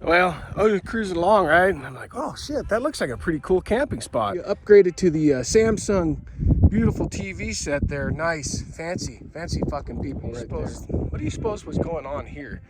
Well, I was cruising along, right? And I'm like, oh shit, that looks like a pretty cool camping spot. You upgraded to the Samsung beautiful TV set there. Nice, fancy fucking people right there. What do you suppose was going on here?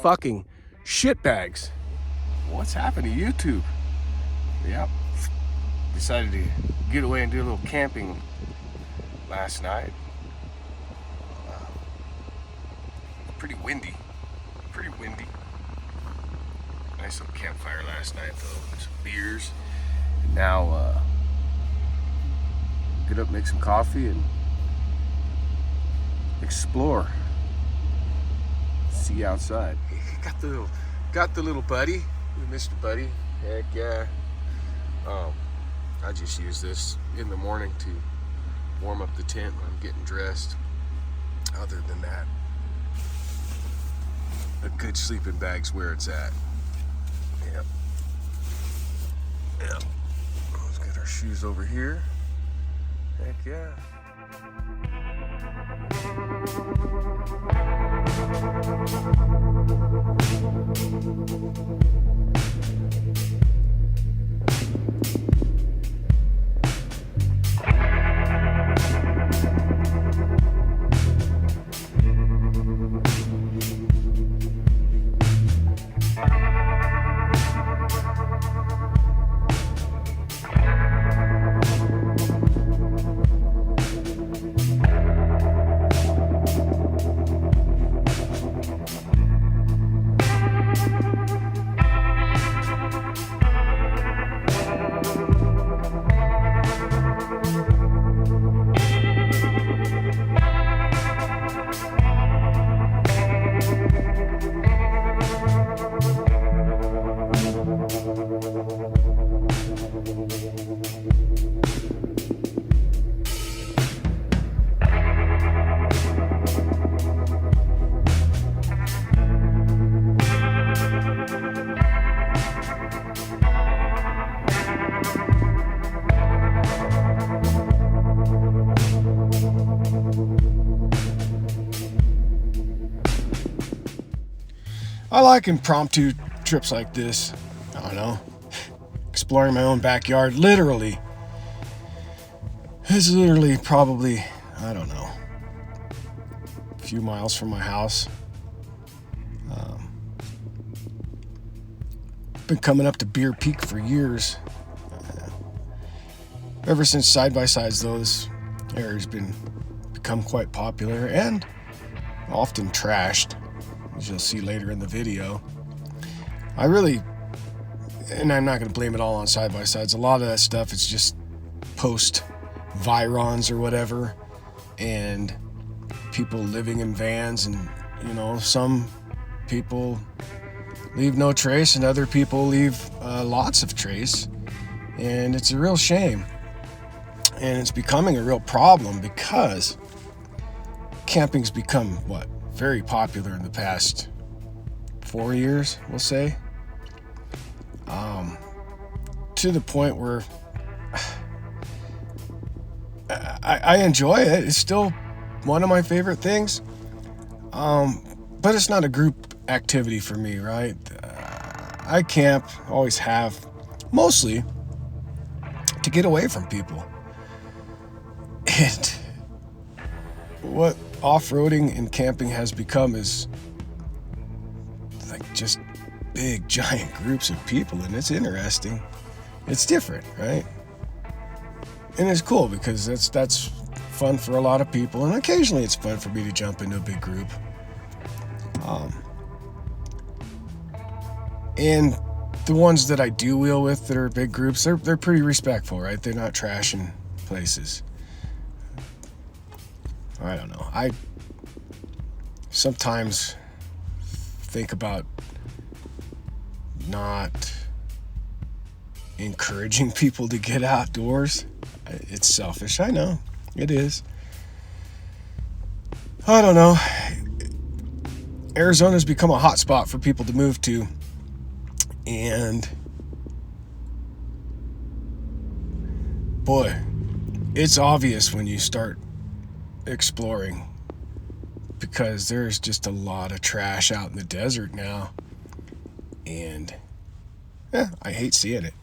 Fucking shitbags. What's happened to YouTube? Yep. Decided to get away and do a little camping last night. Pretty windy. Nice little campfire last night though. Some beers. And now get up, make some coffee, and explore. See outside. Got the little buddy, Mr. Buddy. Heck yeah. I just use this in the morning to warm up the tent when I'm getting dressed. Other than that, a good sleeping bag's where it's at. Yep. Let's get our shoes over here. Heck yeah. I like impromptu trips like this. I don't know. Exploring my own backyard, literally. It's literally probably, I don't know, a few miles from my house. Been coming up to Beer Peak for years. Ever since side-by-sides, though, this area's become quite popular and often trashed, as you'll see later in the video. And I'm not going to blame it all on side-by-sides. A lot of that stuff is just post-Virons or whatever, and people living in vans, and, some people leave no trace and other people leave lots of trace, and it's a real shame. And it's becoming a real problem because camping's become, very popular in the past 4 years, we'll say. To the point where I enjoy it. It's still one of my favorite things. But it's not a group activity for me, right? I camp, always have, mostly to get away from people. And what off-roading and camping has become is like just big, giant groups of people, and it's interesting. It's different, right? And it's cool because that's fun for a lot of people, and occasionally it's fun for me to jump into a big group. And the ones that I do wheel with that are big groups, they're pretty respectful, right? They're not trashing places. I don't know. I sometimes think about not encouraging people to get outdoors. It's selfish. I know. It is. I don't know. Arizona's become a hot spot for people to move to. And boy, it's obvious when you start exploring, because there's just a lot of trash out in the desert now. And I hate seeing it.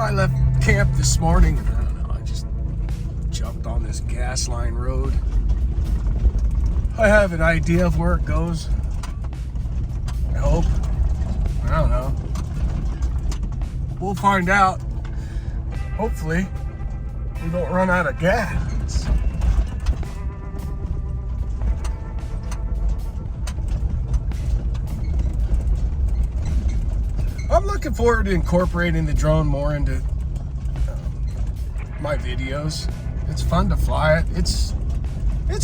I left camp this morning. I don't know, I just jumped on this gas line road. I have an idea of where it goes. I hope. I don't know. We'll find out. Hopefully, we don't run out of gas. I'm looking forward to incorporating the drone more into my videos. It's fun to fly it. It's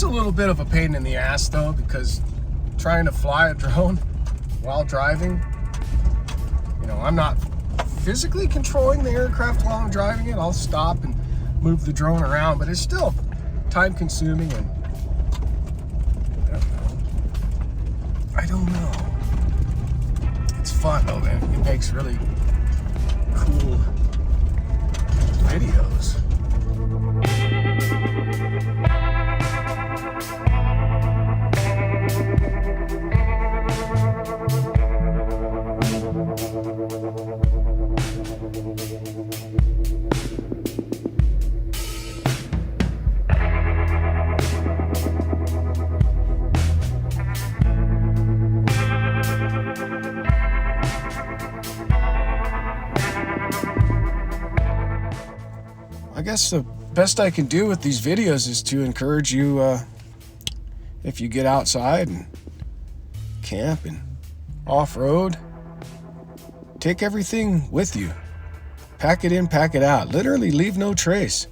a little bit of a pain in the ass though, because trying to fly a drone while driving, you know, I'm not physically controlling the aircraft while I'm driving it. I'll stop and move the drone around, but it's still time consuming, and I don't know. It's fun though, man. It makes really cool videos. I guess the best I can do with these videos is to encourage you, if you get outside and camp and off-road, take everything with you. Pack it in, pack it out. Literally leave no trace.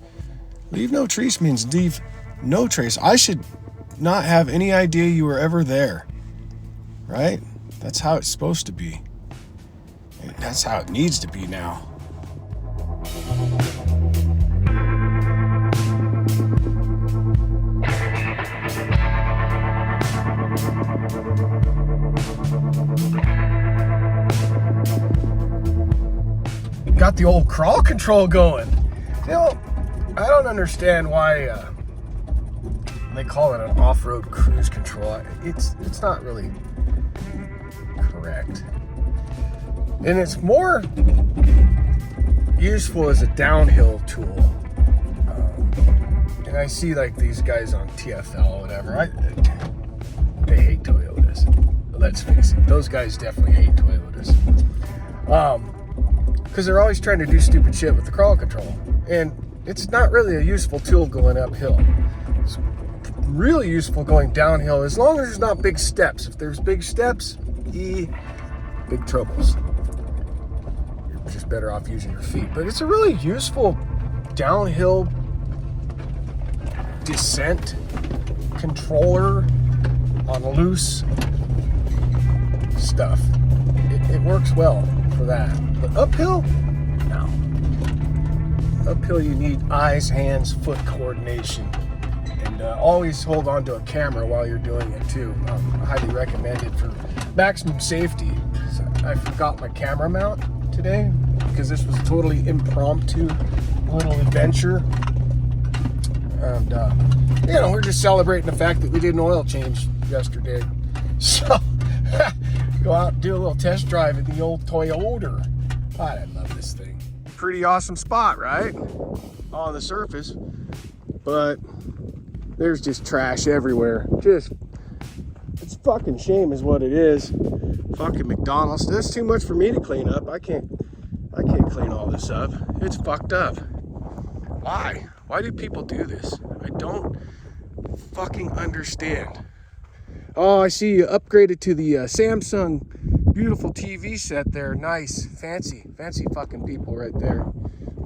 Leave no trace means leave no trace. I should not have any idea you were ever there, right? That's how it's supposed to be. And that's how it needs to be now. Got the old crawl control going. You know, I don't understand why they call it an off-road cruise control. It's not really correct. And it's more useful as a downhill tool. And I see like these guys on TFL or whatever. They hate Toyotas. Let's face it. Those guys definitely hate Toyotas. Because they're always trying to do stupid shit with the crawl control. And it's not really a useful tool going uphill. It's really useful going downhill as long as there's not big steps. If there's big steps, big troubles. You're just better off using your feet. But it's a really useful downhill descent controller on loose stuff. It works well for that. But uphill, no. Uphill you need eyes, hands, foot coordination. And always hold on to a camera while you're doing it too. Highly recommended for maximum safety. So I forgot my camera mount today because this was a totally impromptu little adventure. And you know, we're just celebrating the fact that we did an oil change yesterday. So go out and do a little test drive in the old Toyota. I love this thing. Pretty awesome spot, right? On the surface. But there's just trash everywhere. It's fucking shame is what it is. Fucking McDonald's. That's too much for me to clean up. I can't clean all this up. It's fucked up. Why Why do people do this? I don't fucking understand. Oh, I see you upgraded to the Samsung beautiful TV set there. Nice. Fancy fucking people right there.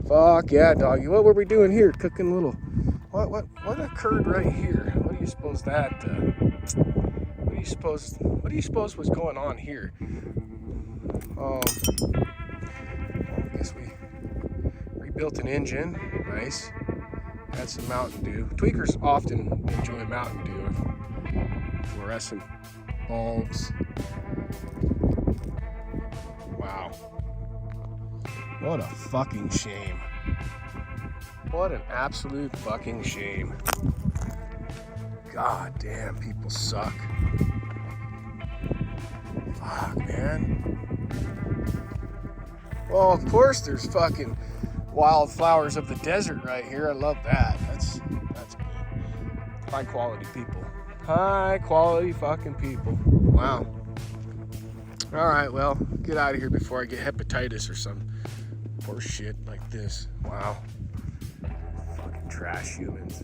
Fuck yeah, doggy. What were we doing here? Cooking little... What occurred right here? What do you suppose that... What do you suppose was going on here? I guess we rebuilt an engine. Nice. Had some Mountain Dew. Tweakers often enjoy Mountain Dew. Fluorescent bulbs. Wow. What a fucking shame. What an absolute fucking shame. God damn, people suck. Fuck, man. Well, of course there's fucking wildflowers of the desert right here. I love that. That's good. High quality people. High quality fucking people. Wow. All right, well, get out of here before I get hepatitis or some horse shit like this. Wow. Fucking trash humans.